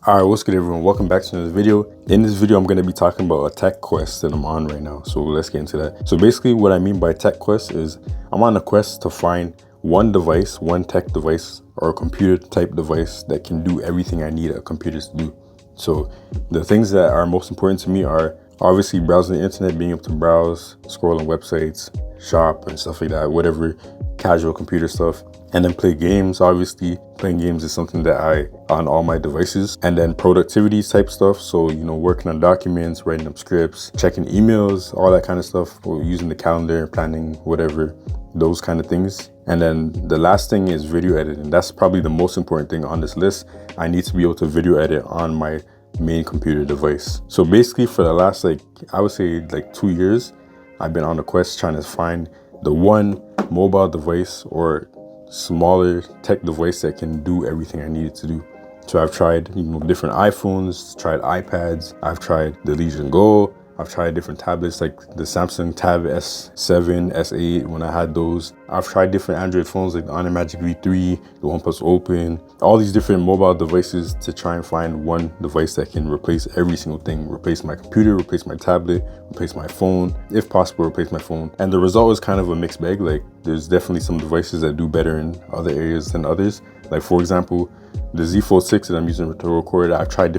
Alright, what's good everyone? Welcome back to another video. In this video, I'm going to be talking about a tech quest that I'm on right now. So let's get into that. So basically what I mean by tech quest is I'm on a quest to find one device, one tech device or a computer type device that can do everything I need a computer to do. So the things that are most important to me are obviously browsing the internet, being able to browse, scroll on websites, shop and stuff like that, whatever casual computer stuff. And then play games. Obviously playing games is something that I on all my devices. And then productivity type stuff, so working on documents, writing up scripts, checking emails, all that kind of stuff, or using the calendar, planning, whatever, those kind of things. And then the last thing is video editing. That's probably the most important thing on this list. I need to be able to video edit on my main computer device. So basically for the last I would say 2 years, I've been on a quest trying to find the one mobile device or smaller tech device that can do everything I needed to do. So I've tried different iPhones, tried iPads, I've tried the Legion Go, I've tried different tablets like the Samsung Tab S7, S8 when I had those. I've tried different Android phones like the Honor Magic V3, the OnePlus Open, all these different mobile devices to try and find one device that can replace every single thing, replace my computer, replace my tablet, replace my phone, if possible, replace my phone. And the result is kind of a mixed bag. There's definitely some devices that do better in other areas than others. Like for example, the Z Fold 6 that I'm using to record, I've tried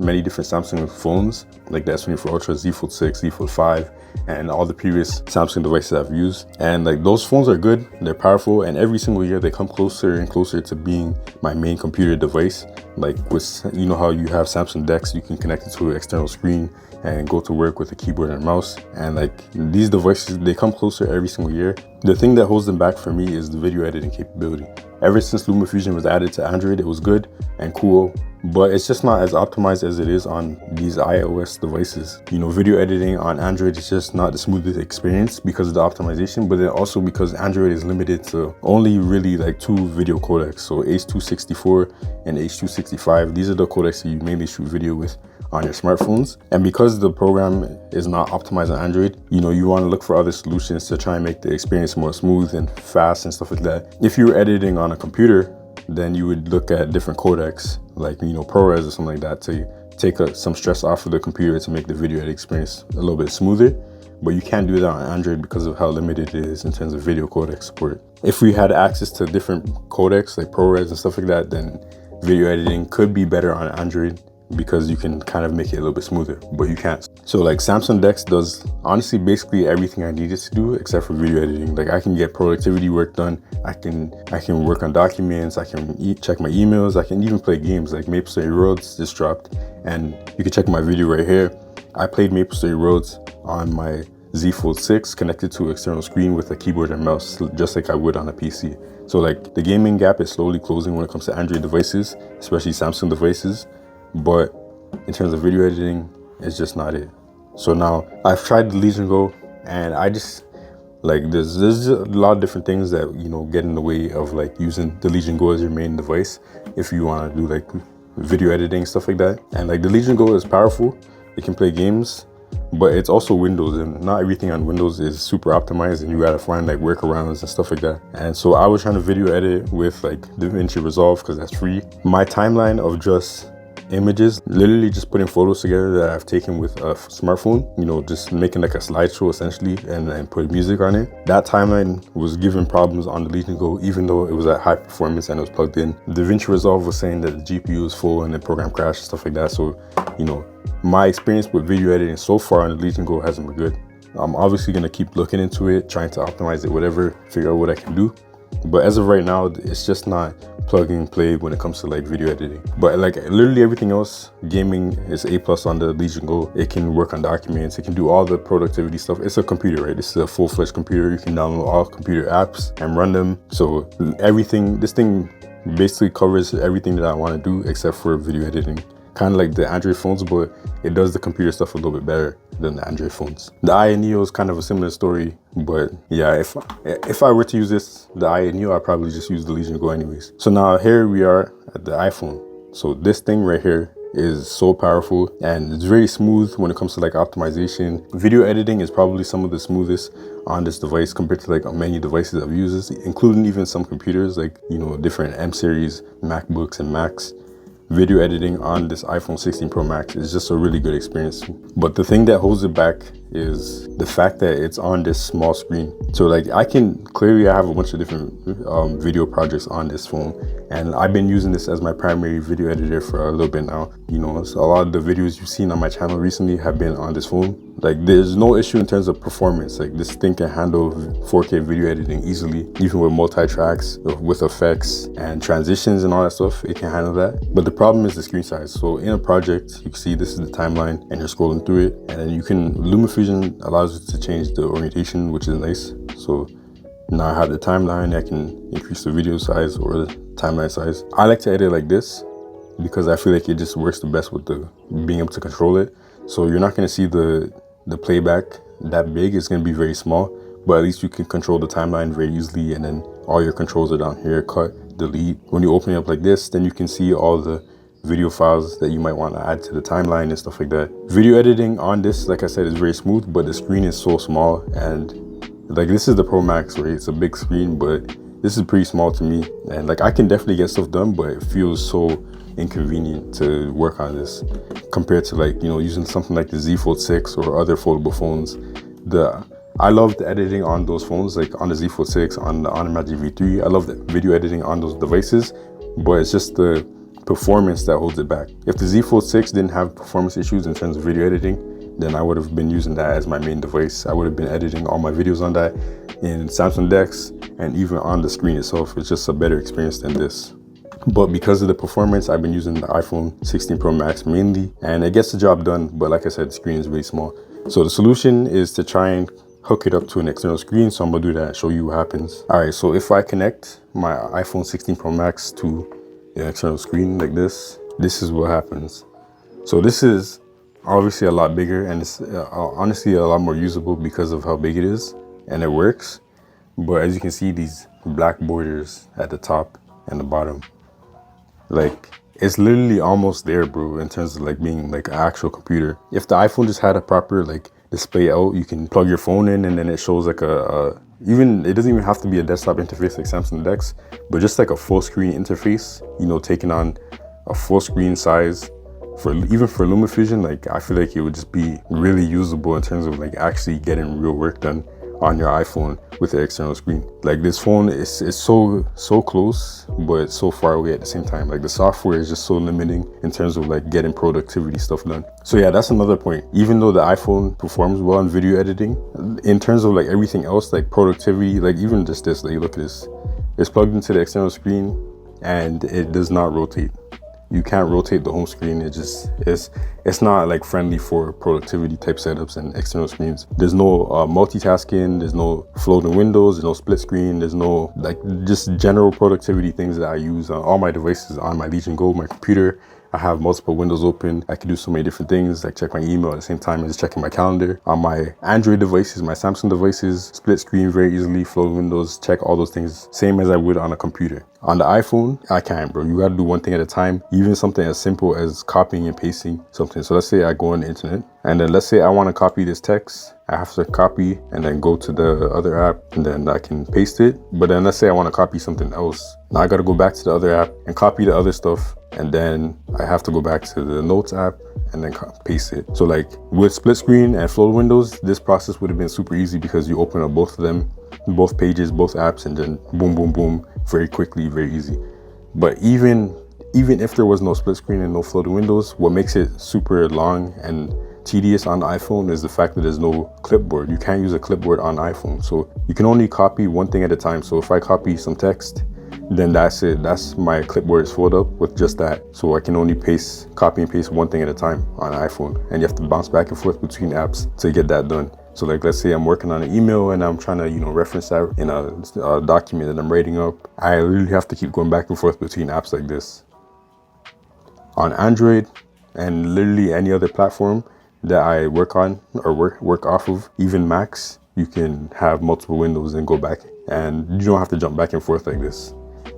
many different Samsung phones, like the S24 Ultra, Z Fold 6, Z Fold 5, and all the previous Samsung devices I've used. And those phones are good, they're powerful, and every single year they come closer and closer to being my main computer device. Like with, how you have Samsung DeX, you can connect it to an external screen and go to work with a keyboard and mouse. And these devices, they come closer every single year. The thing that holds them back for me is the video editing capability. Ever since LumaFusion was added to Android, it was good and cool, but it's just not as optimized as it is on these iOS devices. Video editing on Android is just not the smoothest experience because of the optimization, but then also because Android is limited to only really two video codecs. So H.264 and H.265, these are the codecs that you mainly shoot video with on your smartphones. And because the program is not optimized on Android, you want to look for other solutions to try and make the experience more smooth and fast and stuff like that. If you're editing on a computer, then you would look at different codecs like ProRes or something like that to take some stress off of the computer to make the video edit experience a little bit smoother. But you can't do that on Android because of how limited it is in terms of video codec support. If we had access to different codecs like ProRes and stuff like that, then video editing could be better on Android because you can kind of make it a little bit smoother, but you can't. So Samsung DeX does honestly basically everything I needed to do except for video editing. I can get productivity work done, I can work on documents, I can check my emails, I can even play games. Like Maple Story Roads just dropped, and you can check my video right here. I played Maple Story Roads on my Z Fold 6 connected to an external screen with a keyboard and mouse, just like I would on a PC. So the gaming gap is slowly closing when it comes to Android devices, especially Samsung devices. But in terms of video editing, it's just not it. So now I've tried the Legion Go, and I just there's just a lot of different things that get in the way of using the Legion Go as your main device if you want to do video editing, stuff like that. And the Legion Go is powerful, it can play games, but it's also Windows, and not everything on Windows is super optimized, and you gotta find workarounds and stuff like that. And so I was trying to video edit with DaVinci Resolve because that's free. My timeline of just images, literally just putting photos together that I've taken with a smartphone, just making a slideshow essentially and put music on it. That timeline was giving problems on the Legion Go, even though it was at high performance and it was plugged in. DaVinci Resolve was saying that the GPU is full and the program crashed and stuff like that. So, my experience with video editing so far on the Legion Go hasn't been good. I'm obviously gonna keep looking into it, trying to optimize it, whatever, figure out what I can do. But as of right now, it's just not plug and play when it comes to video editing. But literally everything else, gaming is A+ on the Legion Go. It can work on documents, it can do all the productivity stuff. It's a computer, right? This is a full-fledged computer. You can download all computer apps and run them. So this thing basically covers everything that I want to do except for video editing. Kind of like the Android phones, but it does the computer stuff a little bit better than the Android phones. The Aya Neo is kind of a similar story, but yeah, if I were to use the Aya Neo, I'd probably just use the Legion Go anyways. So now here we are at the iPhone. So this thing right here is so powerful, and it's very smooth when it comes to optimization. Video editing is probably some of the smoothest on this device compared to many devices I've used, including even some computers different M series MacBooks and Macs. video editing on this iPhone 16 Pro Max is just a really good experience. But the thing that holds it back is the fact that it's on this small screen. So like I have a bunch of different video projects on this phone, and I've been using this as my primary video editor for a little bit now. You know, so a lot of the videos you've seen on my channel recently have been on this phone. Like there's no issue in terms of performance. Like this thing can handle 4K video editing easily, even with multi-tracks, with effects and transitions and all that stuff. It can handle that. But the problem is the screen size. So in a project, you can see this is the timeline and you're scrolling through it, and then you can, LumaFusion allows you to change the orientation, which is nice. So now I have the timeline, I can increase the video size or the timeline size. I like to edit like this because I feel like it just works the best with the being able to control it. So you're not going to see the playback that big. It's going to be very small, but at least you can control the timeline very easily, and then all your controls are down here: cut, delete. When you open it up like this, then you can see all the video files that you might want to add to the timeline and stuff like that. Video editing on this, like I said, is very smooth, but the screen is so small, and like this is the Pro Max, right? It's a big screen, but this is pretty small to me, and like I can definitely get stuff done, but it feels so inconvenient to work on this compared to, like, you know, using something like the Z Fold 6 or other foldable phones. I love the editing on those phones, like on the Z Fold 6, on the Honor Magic V3. I love the video editing on those devices, but it's just the performance that holds it back. If the Z Fold 6 didn't have performance issues in terms of video editing, then I would have been using that as my main device. I would have been editing all my videos on that in Samsung DeX, and even on the screen itself. It's just a better experience than this. But because of the performance, I've been using the iPhone 16 Pro Max mainly, and it gets the job done. But like I said, the screen is really small. So the solution is to try and hook it up to an external screen. So I'm gonna do that and show you what happens. All right, so if I connect my iPhone 16 Pro Max to an external screen like this is what happens. So this is obviously a lot bigger, and it's honestly a lot more usable because of how big it is, and it works. But as you can see, these black borders at the top and the bottom, like it's literally almost there, bro, in terms of like being like an actual computer. If the iPhone just had a proper like display out, you can plug your phone in and then it shows like even, it doesn't even have to be a desktop interface like Samsung DeX, but just like a full screen interface, you know, taking on a full screen size even for LumaFusion. Like I feel like it would just be really usable in terms of like actually getting real work done on your iPhone with the external screen. Like this phone is so close, but so far away at the same time. Like the software is just so limiting in terms of like getting productivity stuff done. So yeah, that's another point. Even though the iPhone performs well in video editing, in terms of like everything else, like productivity, like even just this, like look at this, it's plugged into the external screen and it does not rotate. You can't rotate the home screen. It's not like friendly for productivity type setups and external screens. There's no multitasking, there's no floating windows, there's no split screen, there's no like just general productivity things that I use on all my devices. On my Legion Go, my computer, I have multiple windows open. I can do so many different things, like check my email at the same time as checking my calendar. On my Android devices, my Samsung devices, split screen very easily, floating windows, check all those things, same as I would on a computer. On the iPhone, I can't, bro. You gotta do one thing at a time, even something as simple as copying and pasting something. So let's say I go on the internet, and then let's say I wanna copy this text. I have to copy and then go to the other app, and then I can paste it. But then let's say I wanna copy something else. Now I gotta go back to the other app and copy the other stuff, and then I have to go back to the Notes app and then paste it. So like with split screen and float windows, this process would have been super easy because you open up both of them, both pages, both apps, and then boom, boom, boom, very quickly, very easy. But even if there was no split screen and no floating windows, what makes it super long and tedious on the iPhone is the fact that there's no clipboard. You can't use a clipboard on iPhone. So you can only copy one thing at a time. So if I copy some text, then that's it. That's my clipboard is filled up with just that. So I can only copy and paste one thing at a time on iPhone. And you have to bounce back and forth between apps to get that done. So like, let's say I'm working on an email and I'm trying to, you know, reference that in a document that I'm writing up. I really have to keep going back and forth between apps like this. On Android and literally any other platform that I work on or work off of, even Macs, you can have multiple windows and go back, and you don't have to jump back and forth like this.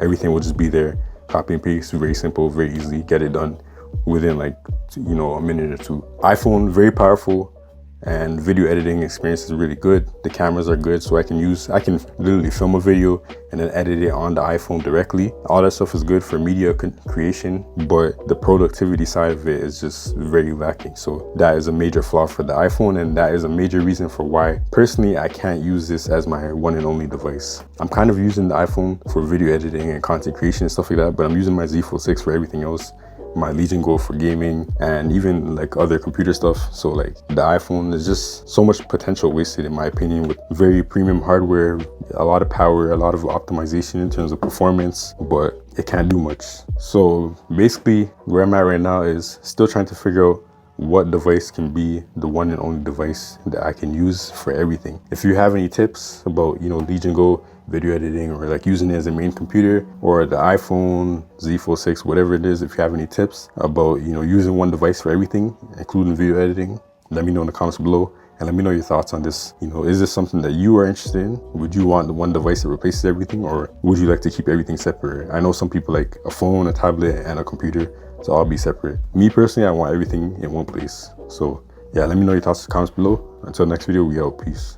Everything will just be there, copy and paste, very simple, very easy, get it done within like, you know, a minute or two. iPhone, very powerful, and video editing experience is really good. The cameras are good, so I can literally film a video and then edit it on the iPhone directly. All that stuff is good for media creation, but the productivity side of it is just very lacking. So that is a major flaw for the iPhone, and that is a major reason for why personally I can't use this as my one and only device. I'm kind of using the iPhone for video editing and content creation and stuff like that, but I'm using my Z Fold 6 for everything else. My Legion Go for gaming and even like other computer stuff. So like the iPhone is just so much potential wasted in my opinion, with very premium hardware, a lot of power, a lot of optimization in terms of performance, but it can't do much. So basically where I'm at right now is still trying to figure out what device can be the one and only device that I can use for everything. If you have any tips about, you know, Legion Go video editing, or like using it as a main computer, or the iPhone Z Fold 6, whatever it is, if you have any tips about, you know, using one device for everything, including video editing, let me know in the comments below. And let me know your thoughts on this. You know, is this something that you are interested in? Would you want the one device that replaces everything, or would you like to keep everything separate? I know some people like a phone, a tablet, and a computer to all be separate. Me personally, I want everything in one place. So yeah, let me know your thoughts in the comments below. Until next video, we out. Peace.